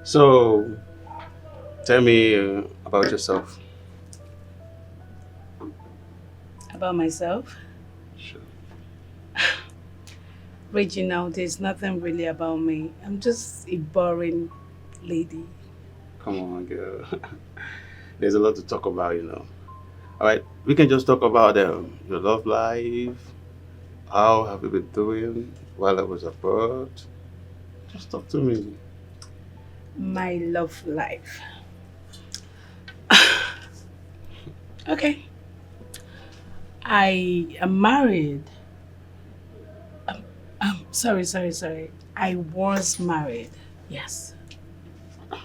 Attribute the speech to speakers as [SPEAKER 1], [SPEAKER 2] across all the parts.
[SPEAKER 1] So, tell me about yourself.
[SPEAKER 2] About myself?
[SPEAKER 1] Sure.
[SPEAKER 2] Reginald, there's nothing really about me. I'm just a boring lady.
[SPEAKER 1] Come on, girl. There's a lot to talk about. All right, we can just talk about your love life. How have you been doing while I was abroad? Just talk to me.
[SPEAKER 2] My love life. Okay. I am married. Sorry. I was married. Yes.
[SPEAKER 1] I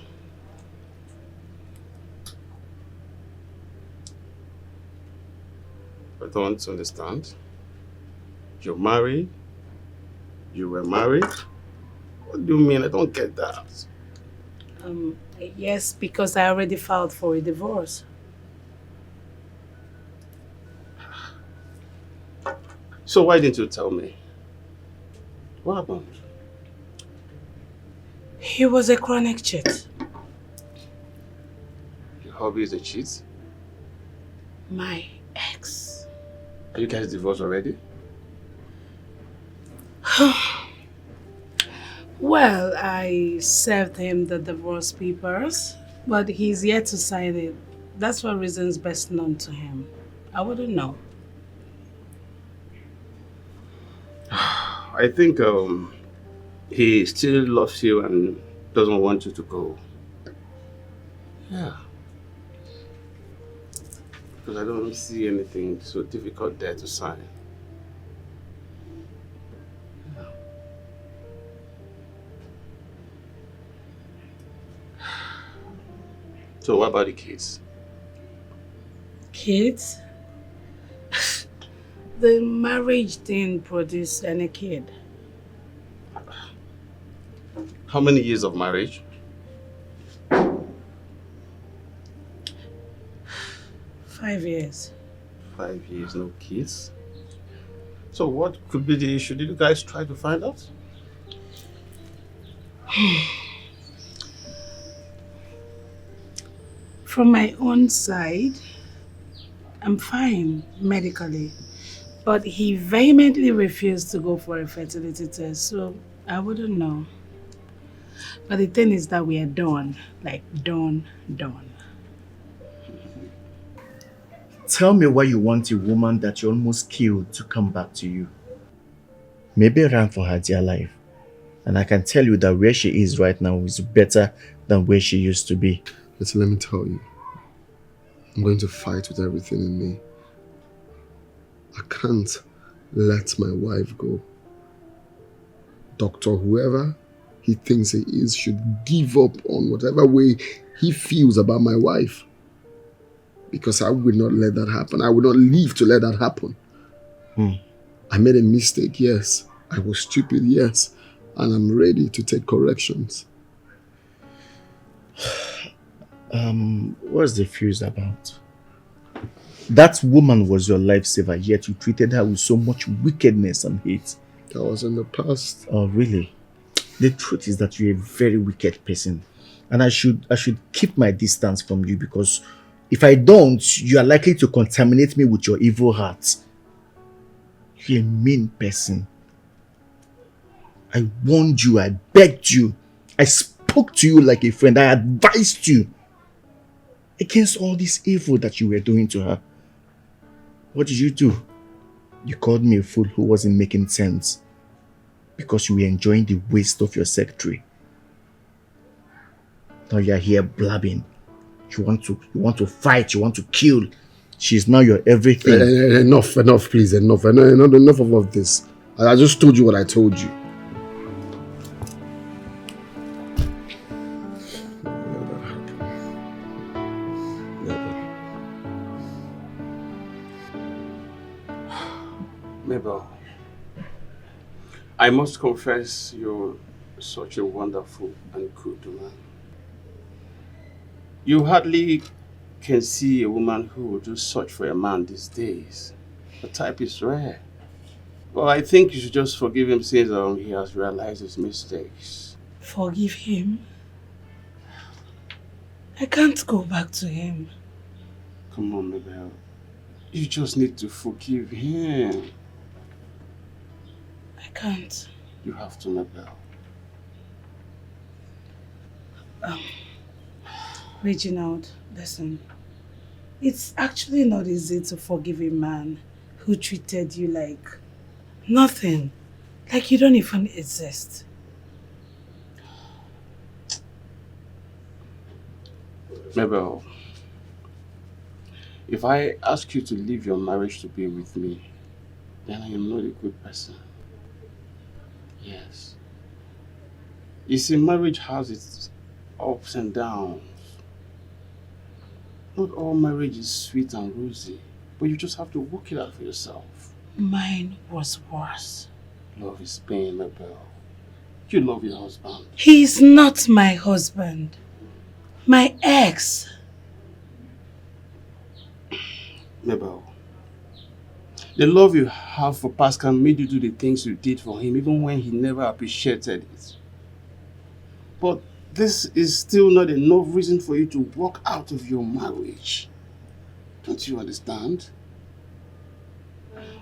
[SPEAKER 1] don't understand. You're married. You were married. What do you mean? I don't get that.
[SPEAKER 2] Yes, because I already filed for a divorce.
[SPEAKER 1] So why didn't you tell me? What happened?
[SPEAKER 2] He was a chronic cheat.
[SPEAKER 1] Your hobby is a cheat.
[SPEAKER 2] My ex.
[SPEAKER 1] Are you guys divorced already?
[SPEAKER 2] Well, I served him the divorce papers, but he's yet to sign it. That's for reasons best known to him. I wouldn't know.
[SPEAKER 1] I think he still loves you and doesn't want you to go. Yeah, because I don't see anything so difficult there to sign. So what about the kids?
[SPEAKER 2] Kids? The marriage didn't produce any kid.
[SPEAKER 1] How many years of marriage?
[SPEAKER 2] 5 years.
[SPEAKER 1] 5 years, no kids. So what could be the issue? Did you guys try to find out?
[SPEAKER 2] From my own side, I'm fine medically, but he vehemently refused to go for a fertility test, so I wouldn't know. But the thing is that we are done, like done.
[SPEAKER 3] Tell me why you want a woman that you almost killed to come back to you. Maybe ran for her dear life. And I can tell you that where she is right now is better than where she used to be.
[SPEAKER 4] Listen, let me tell you, I'm going to fight with everything in me. I can't let my wife go. Doctor, whoever he thinks he is should give up on whatever way he feels about my wife. Because I will not let that happen. I will not live to let that happen. I made a mistake, yes. I was stupid, yes. And I'm ready to take corrections.
[SPEAKER 3] What's the fuse about? That woman was your lifesaver, yet you treated her with so much wickedness and hate.
[SPEAKER 4] That was in the past.
[SPEAKER 3] Oh, really? The truth is that you're a very wicked person. And I should keep my distance from you, because if I don't, you are likely to contaminate me with your evil heart. You're a mean person. I warned you, I begged you, I spoke to you like a friend, I advised you against all this evil that you were doing to her. What did you do? You called me a fool who wasn't making sense because you were enjoying the waste of your secretary. Now you're here blabbing. You want to fight, you want to kill. She's now your everything.
[SPEAKER 4] Enough, please, enough of all this. I just told you what I told you.
[SPEAKER 1] Mabel, I must confess you're such a wonderful and good woman. You hardly can see a woman who will do such for a man these days. The type is rare. Well, I think you should just forgive him since he has realized his mistakes.
[SPEAKER 2] Forgive him? I can't go back to him.
[SPEAKER 1] Come on, Mabel. You just need to forgive him.
[SPEAKER 2] I can't.
[SPEAKER 1] You have to, Mabel.
[SPEAKER 2] Reginald, listen. It's actually not easy to forgive a man who treated you like nothing. Like you don't even exist.
[SPEAKER 1] Mabel, if I ask you to leave your marriage to be with me, then I am not a good person. Yes. You see, marriage has its ups and downs. Not all marriage is sweet and rosy, but you just have to work it out for yourself.
[SPEAKER 2] Mine was worse.
[SPEAKER 1] Love is pain, Mabel. You love your husband.
[SPEAKER 2] He is not my husband. My ex.
[SPEAKER 1] Mabel, the love you have for Pascal made you do the things you did for him even when he never appreciated it. But this is still not enough reason for you to walk out of your marriage. Don't you understand?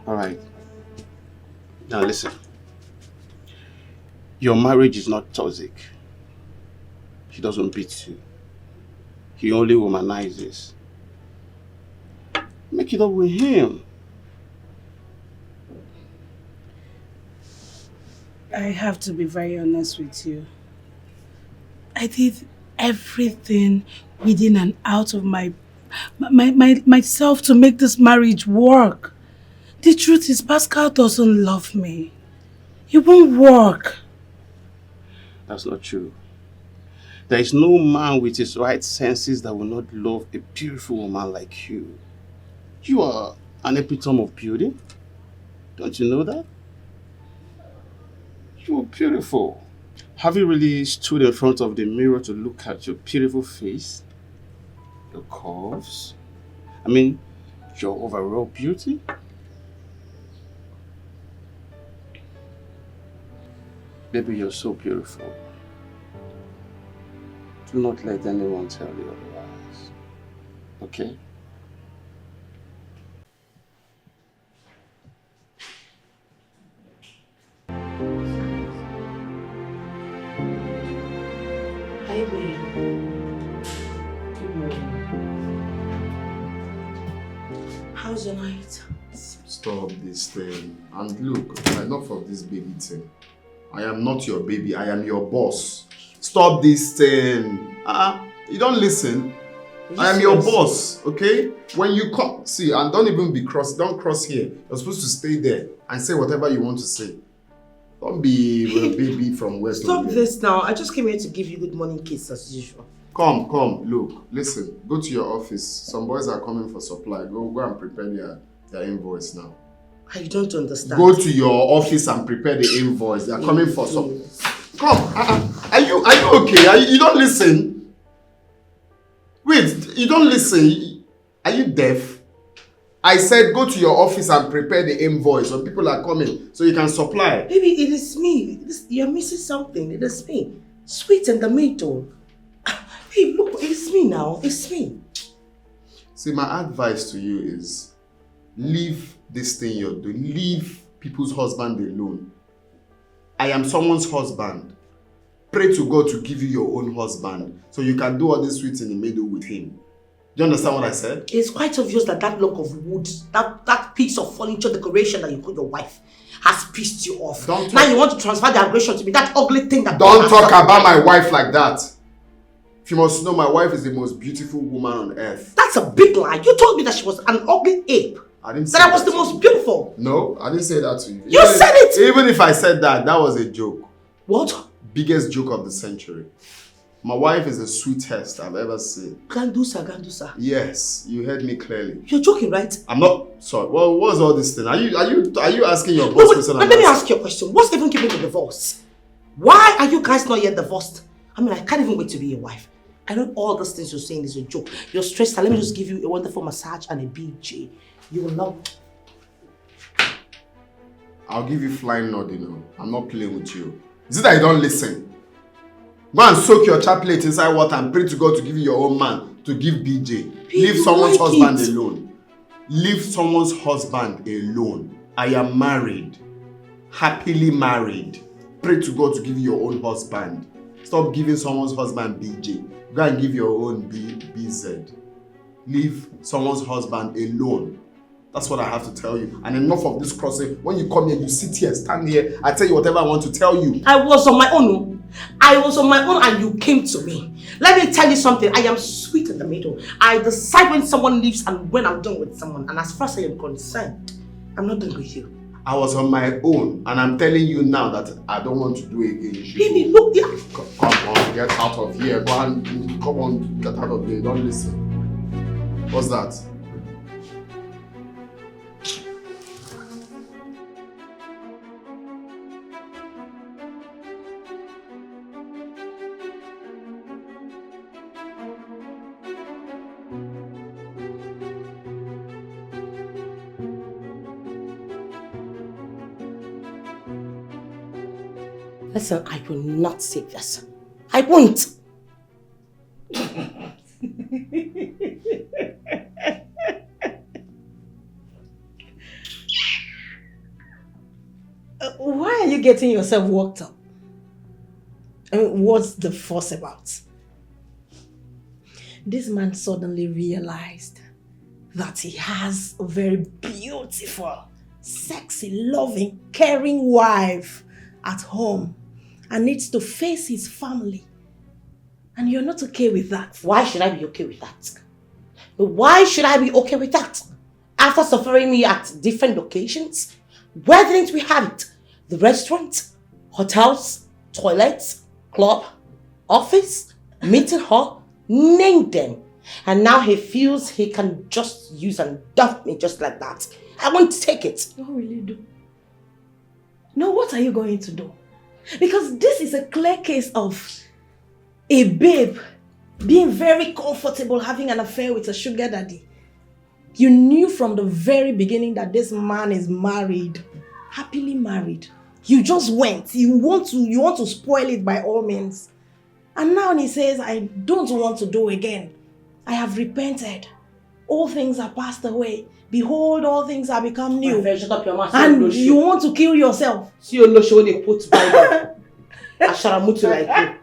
[SPEAKER 1] Alright. Now listen. Your marriage is not toxic. He doesn't beat you. He only womanizes. Make it up with him.
[SPEAKER 2] I have to be very honest with you. I did everything within and out of myself to make this marriage work. The truth is, Pascal doesn't love me. It won't work.
[SPEAKER 1] That's not true. There is no man with his right senses that will not love a beautiful woman like you. You are an epitome of beauty. Don't you know that? You are beautiful. Have you really stood in front of the mirror to look at your beautiful face? Your curves? I mean, your overall beauty? Baby, you're so beautiful. Do not let anyone tell you otherwise. Okay?
[SPEAKER 2] Hi, babe. Good morning. How's your night?
[SPEAKER 4] Stop this thing. And look, enough of this baby thing. I am not your baby, I am your boss. Stop this thing. You don't listen. I am your boss, okay? When you come, see, and don't cross here. You're supposed to stay there and say whatever you want to say. Don't be a baby from West.
[SPEAKER 5] Stop this now. I just came here to give you good morning kiss as usual.
[SPEAKER 4] Come, look, listen. Go to your office. Some boys are coming for supply. Go and prepare their invoice now.
[SPEAKER 5] I don't understand.
[SPEAKER 4] Go to your office and prepare the invoice. They are coming for some. Come, are you okay? You don't listen. Wait, you don't listen. Are you deaf? I said go to your office and prepare the invoice when people are coming so you can supply.
[SPEAKER 5] Baby, it is me. You're missing something. It is me. Sweet and the tomato. Hey, look, it's me now. It's me.
[SPEAKER 4] See, my advice to you is leave this thing you're doing. Leave people's husband alone. I am someone's husband. Pray to God to give you your own husband so you can do all this sweet in the middle with him. Do you understand what I said?
[SPEAKER 5] It's quite obvious that log of wood, that piece of furniture decoration that you call your wife has pissed you off. Now you want to transfer the aggression to me, that ugly thing that...
[SPEAKER 4] Don't talk about my wife like that. If you must know, my wife is the most beautiful woman on earth.
[SPEAKER 5] That's a big lie. You told me that she was an ugly ape.
[SPEAKER 4] I didn't say
[SPEAKER 5] that I was the most beautiful.
[SPEAKER 4] No, I didn't say that to you.
[SPEAKER 5] You said it!
[SPEAKER 4] Even if I said that, that was a joke.
[SPEAKER 5] What?
[SPEAKER 4] Biggest joke of the century. My wife is the sweetest I've ever seen.
[SPEAKER 5] Gandusa.
[SPEAKER 4] Yes, you heard me clearly.
[SPEAKER 5] You're joking, right?
[SPEAKER 4] I'm not sorry. Well, what's all this thing? Are you asking your boss?
[SPEAKER 5] Let me ask you a question. What's even giving the divorce? Why are you guys not yet divorced? I mean, I can't even wait to be your wife. I know all those things you're saying is a joke. You're stressed. Let me just give you a wonderful massage and a BJ. You will love.
[SPEAKER 4] I'll give you flying nod, you know. I'm not playing with you. Is it that you don't listen? Go and soak your chaplet inside water and pray to God to give you your own man, to give BJ. Leave someone's husband alone. Leave someone's husband alone. I am married. Happily married. Pray to God to give you your own husband. Stop giving someone's husband BJ. Go and give your own BZ. Leave someone's husband alone. That's what I have to tell you. And enough of this crossing. When you come here, you sit here, stand here. I tell you whatever I want to tell you.
[SPEAKER 5] I was on my own. I was on my own and you came to me. Let me tell you something. I am sweet in the middle. I decide when someone leaves and when I'm done with someone. And as far as I am concerned, I'm not done with you.
[SPEAKER 4] I was on my own, and I'm telling you now that I don't want to do it again.
[SPEAKER 5] Baby, look, yeah.
[SPEAKER 4] Come on, get out of here. Go on, come on, get out of here. Don't listen. What's that?
[SPEAKER 5] Listen, I will not take this. I won't. Why are you getting yourself worked up? I mean, what's the fuss about? This man suddenly realized that he has a very beautiful, sexy, loving, caring wife at home and needs to face his family. And you're not okay with that. Why should I be okay with that? Why should I be okay with that? After suffering me at different locations, where didn't we have it? The restaurant, hotels, toilets, club, office, meeting hall, name them. And now he feels he can just use and dump me just like that. I won't take it.
[SPEAKER 6] What will you do? No, what are you going to do? Because this is a clear case of a babe being very comfortable having an affair with a sugar daddy. You knew from the very beginning that this man is married, happily married. You just went. You want to spoil it by all means. And now he says, I don't want to do again. I have repented. All things are passed away. Behold, all things are become new.
[SPEAKER 5] Shut up your mouth.
[SPEAKER 6] And you want to kill yourself.
[SPEAKER 5] See your lotion when they put Bible. Asharamutu like you.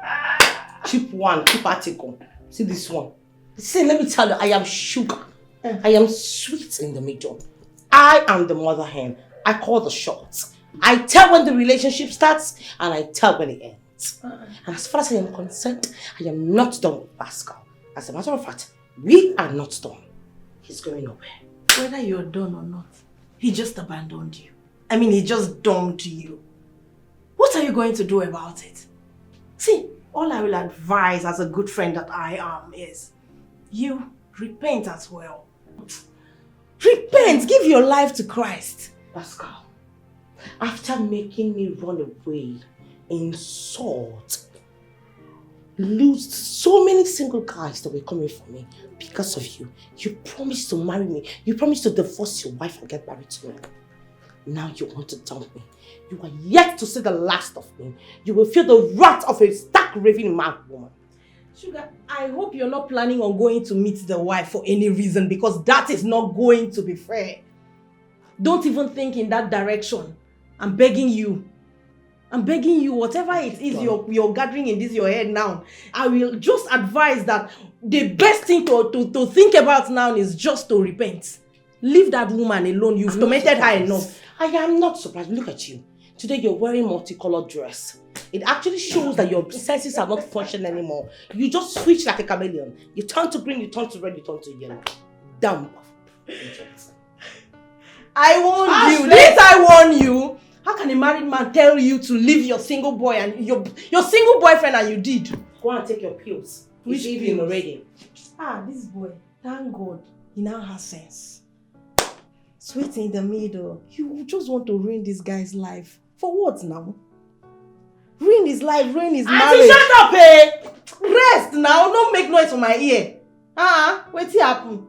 [SPEAKER 5] Cheap one, cheap article. See this one. See, let me tell you, I am sugar. I am sweet in the middle. I am the mother hen. I call the shots. I tell when the relationship starts and I tell when it ends. And as far as I am concerned, I am not done with Pascal. As a matter of fact, we are not done. He's going nowhere.
[SPEAKER 6] Whether you're done or not, he just abandoned you. I mean, he just dumped you. What are you going to do about it? See, all I will advise as a good friend that I am is you repent as well. Repent, give your life to Christ.
[SPEAKER 5] Pascal, after making me run away, insult, lose so many single guys that were coming for me because of you. You promised to marry me. You promised to divorce your wife and get married to me. Now you want to dump me. You are yet to see the last of me. You will feel the wrath of a stark raving mad woman.
[SPEAKER 6] Sugar, I hope you're not planning on going to meet the wife for any reason, because that is not going to be fair. Don't even think in that direction. I'm begging you. Whatever it is you're gathering in this your head now, I will just advise that the best thing to think about now is just to repent. Leave that woman alone. You've tormented her enough.
[SPEAKER 5] I am not surprised. Look at you. Today you're wearing multicolored dress. It actually shows that your senses are not functioning anymore. You just switch like a chameleon. You turn to green, you turn to red, you turn to yellow. Dumb.
[SPEAKER 6] I warned you. Didn't I warn you? How can a married man tell you to leave your single boy and your single boyfriend and you did?
[SPEAKER 5] Go and take your pills.
[SPEAKER 6] Which
[SPEAKER 5] It's evening
[SPEAKER 6] pills?
[SPEAKER 5] already.
[SPEAKER 6] This boy, thank God, he now has sense. Sweet in the middle. You just want to ruin this guy's life. For what now? Ruin his life, ruin his marriage.
[SPEAKER 5] Shut up, eh?
[SPEAKER 6] Rest now, don't make noise for my ear. What's happen?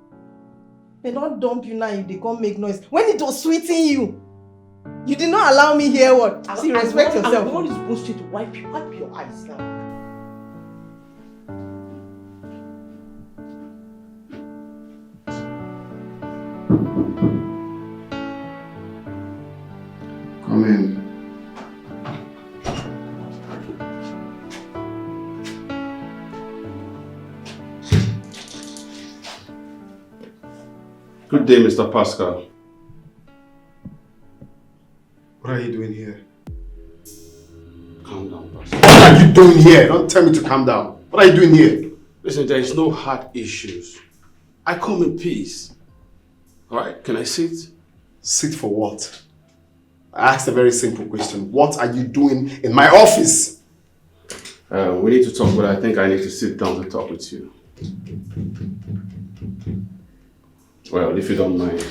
[SPEAKER 6] They don't dump you now, they can't make noise. When it was sweeting you, you did not allow me hear what? See, respect yourself.
[SPEAKER 5] I'm going to supposed to wipe your eyes now.
[SPEAKER 4] Come in.
[SPEAKER 1] Good day, Mr. Pascal.
[SPEAKER 4] What are you doing here?
[SPEAKER 1] Calm down, Pascal.
[SPEAKER 4] What are you doing here? Don't tell me to calm down. What are you doing here?
[SPEAKER 1] Listen, there is no heart issues. I come in peace. Alright, can I sit?
[SPEAKER 4] Sit for what? I asked a very simple question. What are you doing in my office?
[SPEAKER 1] We need to talk, but I think I need to sit down to talk with you. Well, if you don't mind.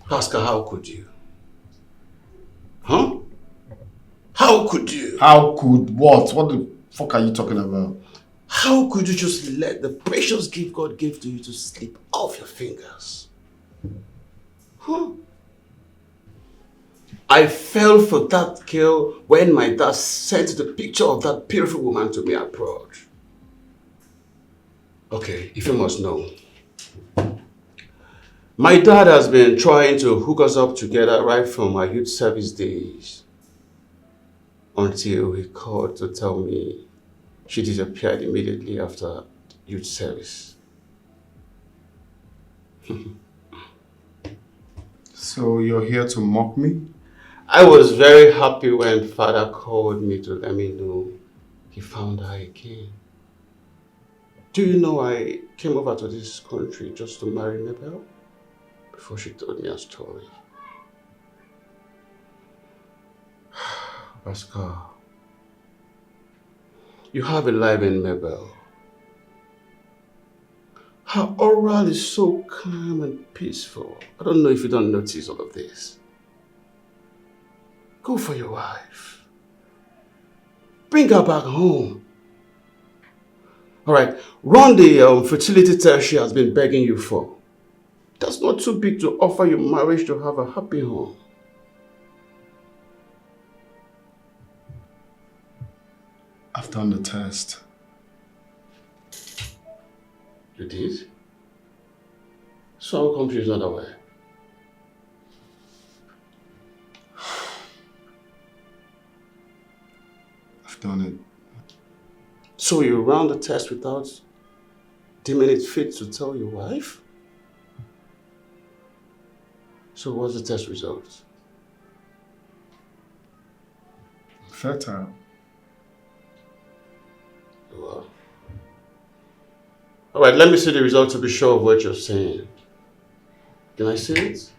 [SPEAKER 1] Pascal, how could you? Huh? How could you?
[SPEAKER 4] How could what? What the fuck are you talking about?
[SPEAKER 1] How could you just let the precious gift God gave to you to slip off your fingers? Huh? I fell for that girl when my dad sent the picture of that beautiful woman to me abroad. Okay, if you must know. My dad has been trying to hook us up together right from our youth service days. Until he called to tell me she disappeared immediately after youth service.
[SPEAKER 4] So you're here to mock me?
[SPEAKER 1] I was very happy when Father called me to let me know he found her again. Do you know I came over to this country just to marry Mabel before she told me a story? Pascal, you have a life in Mabel. Her oral is so calm and peaceful. I don't know if you don't notice all of this. Go for your wife. Bring her back home. Alright, run the fertility test she has been begging you for. That's not too big to offer you marriage to have a happy home.
[SPEAKER 4] I've done the test.
[SPEAKER 1] You did? So how come she's not aware?
[SPEAKER 4] I've done it.
[SPEAKER 1] So you ran the test without deeming it fit to tell your wife? So what's the test result?
[SPEAKER 4] Fertile.
[SPEAKER 1] Well. Alright, let me see the result to be sure of what you're saying. Can I see it?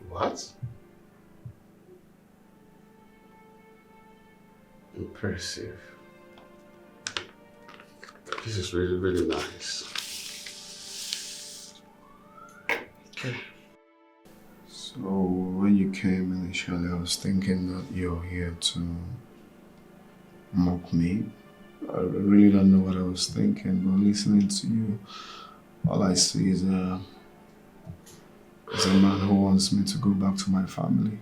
[SPEAKER 1] What? Impressive. This is really, really nice. Okay.
[SPEAKER 4] So when you came initially, I was thinking that you're here to mock me. I really don't know what I was thinking, but listening to you, all I see is a man who wants me to go back to my family.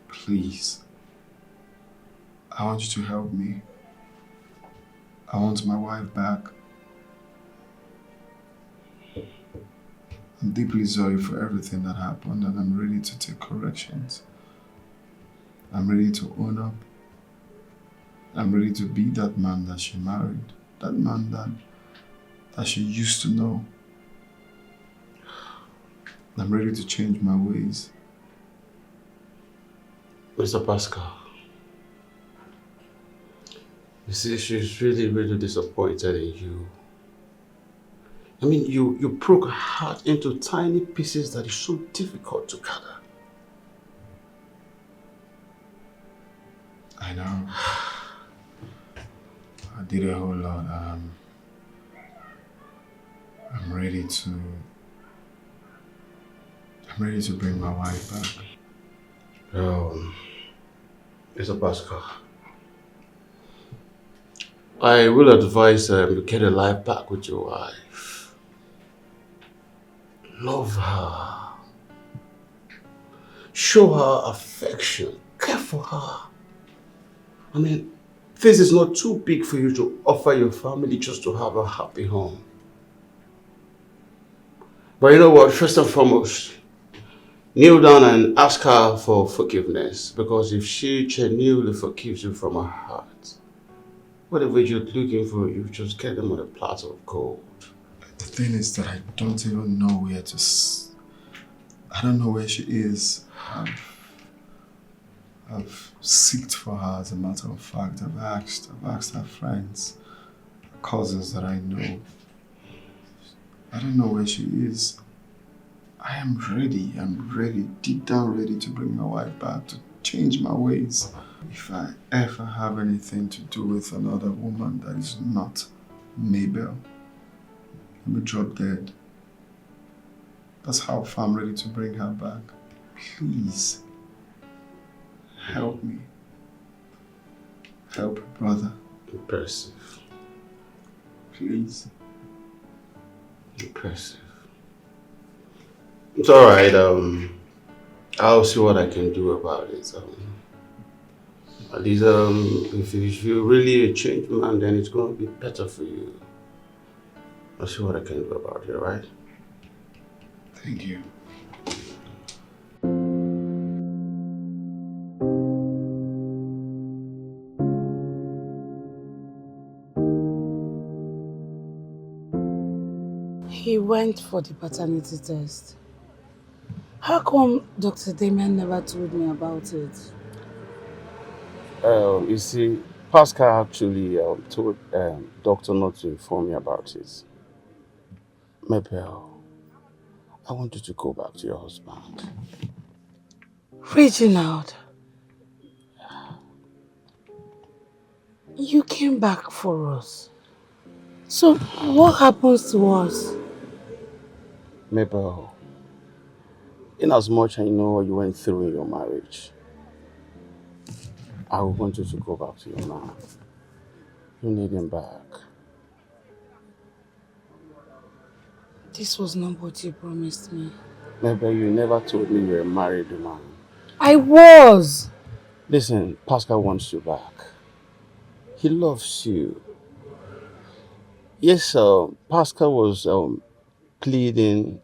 [SPEAKER 4] Please, I want you to help me. I want my wife back. I'm deeply sorry for everything that happened, and I'm ready to take corrections. I'm ready to own up. I'm ready to be that man that she married. That man that she used to know. I'm ready to change my ways.
[SPEAKER 1] Mr. Pascal, you see, she's really, really disappointed in you. I mean, you broke her heart into tiny pieces that is so difficult to gather.
[SPEAKER 4] I know. I did a whole lot. I'm ready to bring my wife back.
[SPEAKER 1] Mr. Pascal, I will advise you get a life back with your wife. Love her. Show her affection. Care for her. I mean, this is not too big for you to offer your family just to have a happy home. But you know what? First and foremost, kneel down and ask her for forgiveness. Because if she genuinely forgives you from her heart, whatever you're looking for, you just get them on a platter of gold.
[SPEAKER 4] The thing is that I don't even know where to. I don't know where she is. I've seeked for her, as a matter of fact. I've asked her friends, cousins that I know. I don't know where she is. I am ready. I'm ready, deep down ready to bring my wife back, to change my ways. If I ever have anything to do with another woman that is not Mabel, let me drop dead. That's how far I'm ready to bring her back. Please, help me. Help a brother.
[SPEAKER 1] Impressive.
[SPEAKER 4] Please.
[SPEAKER 1] Impressive. It's alright, I'll see what I can do about it. At least, if you're really a changed man, then it's going to be better for you. I'll see what I can do about it, alright?
[SPEAKER 4] Thank you.
[SPEAKER 2] He went for the paternity test. How come Dr. Damien never told me about it?
[SPEAKER 1] You see, Pascal actually told doctor not to inform me about it. Mabel, I want you to go back to your husband.
[SPEAKER 2] Reginald, you came back for us. So what happens to us?
[SPEAKER 1] Mabel, in as much I know what you went through in your marriage, I want you to go back to your man. You need him back.
[SPEAKER 2] This was not what you promised me.
[SPEAKER 1] Mabel, you never told me you were a married man.
[SPEAKER 2] I was!
[SPEAKER 1] Listen, Pascal wants you back. He loves you. Yes, Pascal was pleading,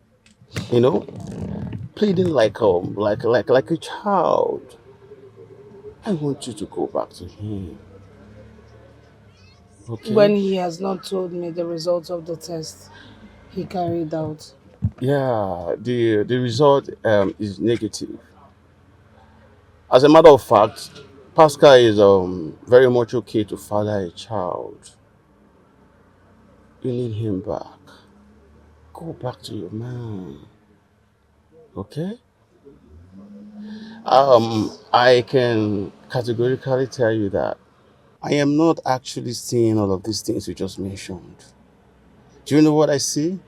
[SPEAKER 1] you know, pleading like a child. I want you to go back to him. Okay?
[SPEAKER 2] When he has not told me the results of the test he carried out.
[SPEAKER 1] Yeah, the result is negative. As a matter of fact, Pascal is very much okay to father a child. You need him back. Go back to your man. Okay? I can categorically tell you that I am not actually seeing all of these things you just mentioned. Do you know what I see?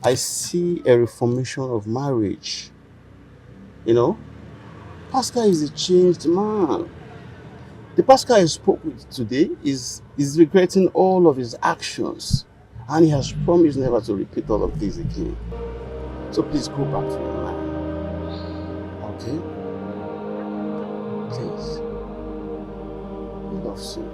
[SPEAKER 1] I see a reformation of marriage. You know? Pascal is a changed man. The Pascal I spoke with today is regretting all of his actions. And he has promised never to repeat all of this again. So please go back to your man. Okay? Please. He loves you.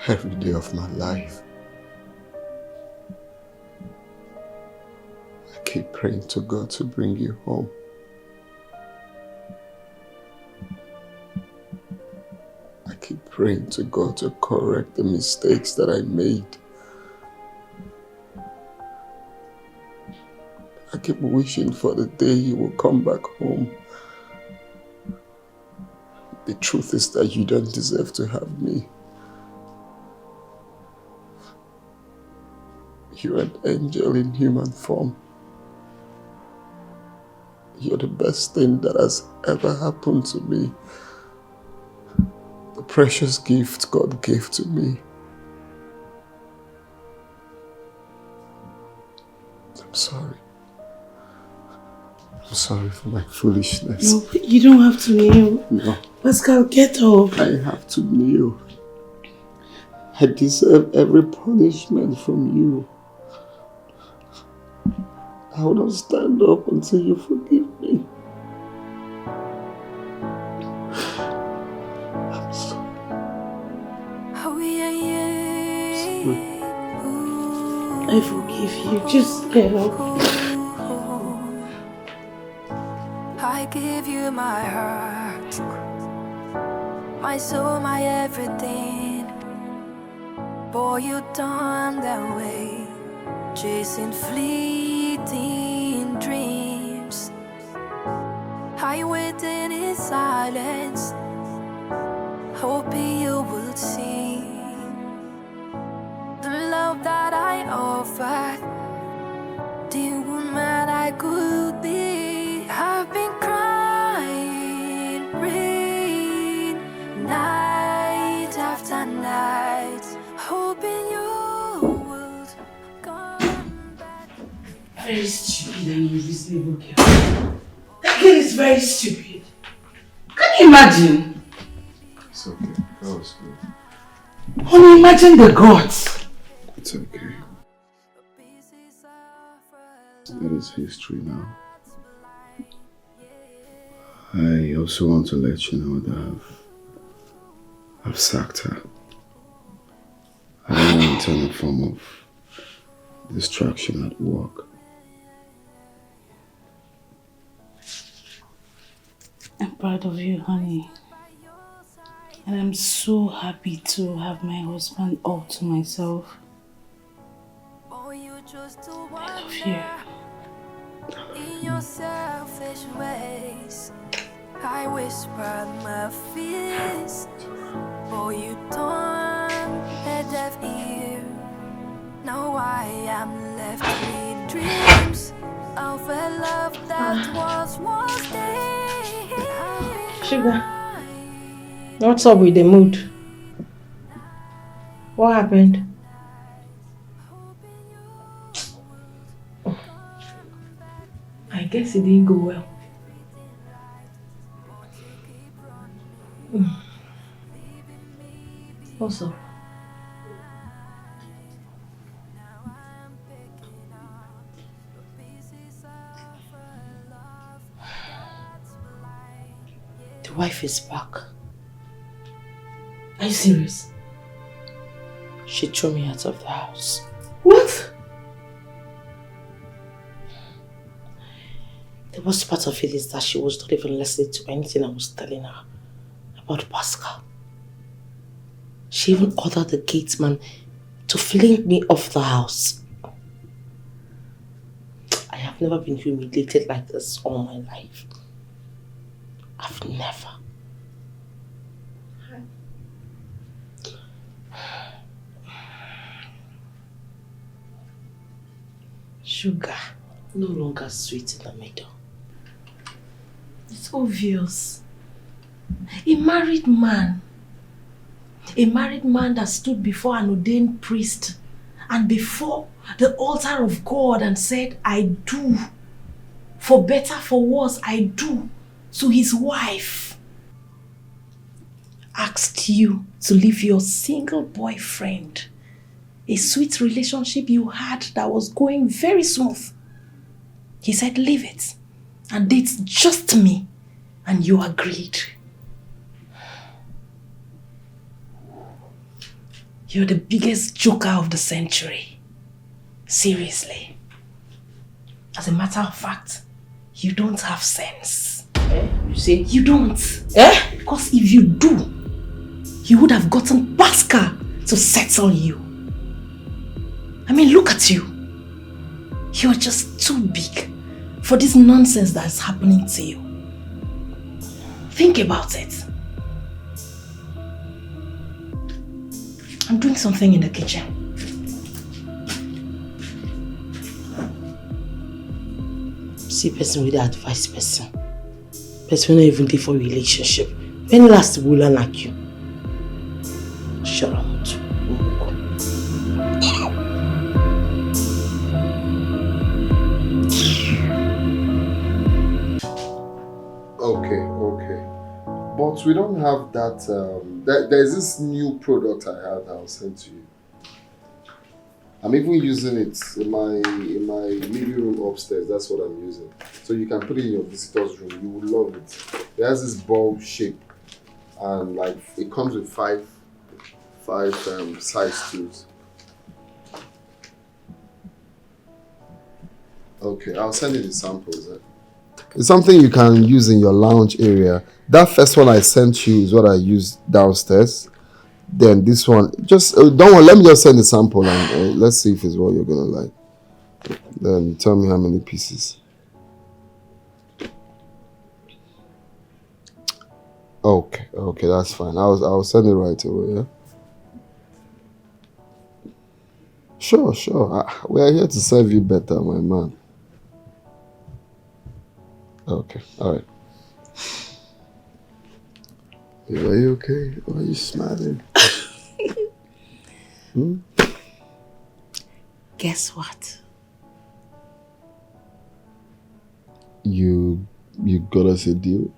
[SPEAKER 4] every day of my life. I keep praying to God to bring you home. I keep praying to God to correct the mistakes that I made. I keep wishing for the day you will come back home. The truth is that you don't deserve to have me. You're an angel in human form. You're the best thing that has ever happened to me. The precious gift God gave to me. I'm sorry. I'm sorry for my foolishness.
[SPEAKER 2] No, you don't have to kneel.
[SPEAKER 4] No.
[SPEAKER 2] Pascal, get up.
[SPEAKER 4] I have to kneel. I deserve every punishment from you. I will not stand up until you forgive me. I'm sorry.
[SPEAKER 2] I forgive you. Just get up.
[SPEAKER 7] I give you my heart, my soul, my everything. Boy, you turned away, chasing fleeting dreams. I waited in silence, hoping you would see the love that I offered, the woman I could be. I've been crying, rain, night after night, hoping you would come back.
[SPEAKER 2] Very stupid and unreasonable girl. That girl is very stupid. Can you imagine?
[SPEAKER 4] It's okay. That was good.
[SPEAKER 2] Only imagine the gods.
[SPEAKER 4] It's okay. That is history now. I also want to let you know that I've sacked her. I don't want any form of distraction at work.
[SPEAKER 2] I'm proud of you, honey. And I'm so happy to have my husband all to myself. I love you.
[SPEAKER 7] In your selfish ways, I whispered my fears, but you turned a deaf ear. Now I am left with dreams of a love that was there.
[SPEAKER 6] Sugar, what's up with the mood? What happened? I guess it didn't go well. What's up?
[SPEAKER 5] The wife is back.
[SPEAKER 6] Are you serious?
[SPEAKER 5] She threw me out of the house.
[SPEAKER 6] What?
[SPEAKER 5] The worst part of it is that she was not even listening to anything I was telling her about Pascal. She even ordered the gatesman to fling me off the house. I have never been humiliated like this all my life. I've never. Sugar, no longer sweet in the middle.
[SPEAKER 6] It's obvious. A married man that stood before an ordained priest and before the altar of God and said, I do. For better, for worse, I do. To his wife. Asked you to leave your single boyfriend. A sweet relationship you had that was going very smooth. He said, leave it and date just me. And you agreed. You're the biggest joker of the century. Seriously. As a matter of fact, you don't have sense.
[SPEAKER 5] You say?
[SPEAKER 6] You don't. Because if you do, you would have gotten Pascal to settle you. I mean, look at you. You're just too big for this nonsense that's happening to you. Think about it. I'm doing something in the kitchen.
[SPEAKER 5] See person with the advice person. Person not even there for relationship. When last will learn like you? Shut up.
[SPEAKER 4] Okay. But we don't have that. There's this new product I had I'll send to you. I'm even using it in my living room upstairs. That's what I'm using. So you can put it in your visitor's room. You will love it. It has this bulb shape, and like it comes with five size tools. Okay, I'll send you the samples. It's something you can use in your lounge area. That first one I sent you is what I used downstairs. Then this one, just don't worry, let me just send the sample and let's see if it's what you're gonna like. Then tell me how many pieces. Okay, that's fine. I'll send it right away. Yeah. Sure. We are here to serve you better, my man. Okay, all right. Are you okay? Why are you smiling?
[SPEAKER 6] Guess what?
[SPEAKER 4] You got us a deal?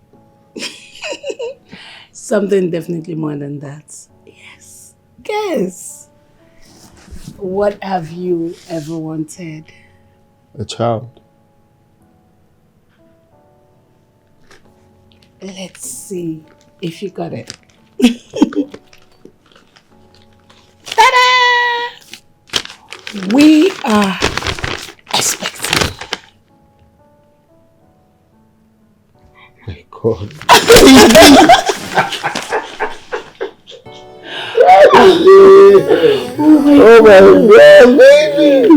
[SPEAKER 2] Something definitely more than that. Yes. Guess. What have you ever wanted?
[SPEAKER 4] A child.
[SPEAKER 2] Let's see if you got it. Ta-da! We are expecting.
[SPEAKER 4] My God. Oh my God, baby!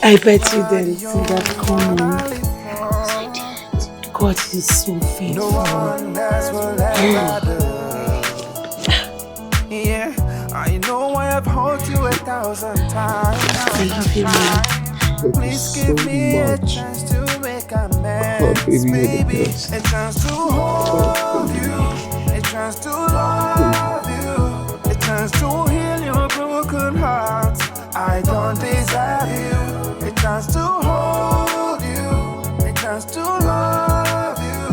[SPEAKER 2] I bet you didn't see that coming. God is so faithful.
[SPEAKER 8] Yeah, I know I have hurt you 1,000 times.
[SPEAKER 2] I love you, man.
[SPEAKER 8] Please give me a chance to make amends, baby. A chance to hold you, a chance to love you, a chance to heal your broken heart. I don't deserve you. A chance to hold you, a chance to love you.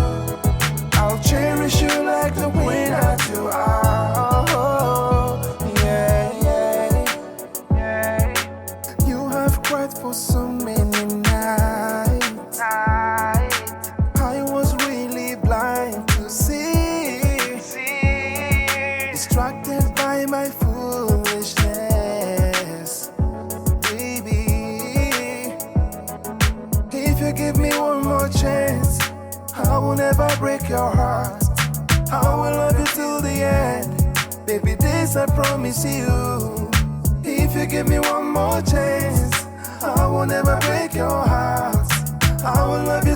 [SPEAKER 8] I'll cherish you like the queen that you are. Oh, yeah. You have cried for so many nights. I was really blind to see. Distracted by my foolishness. If you give me one more chance, I will never break your heart. I will love you till the end. Baby, this I promise you. If you give me one more chance, I will never break your heart. I will love you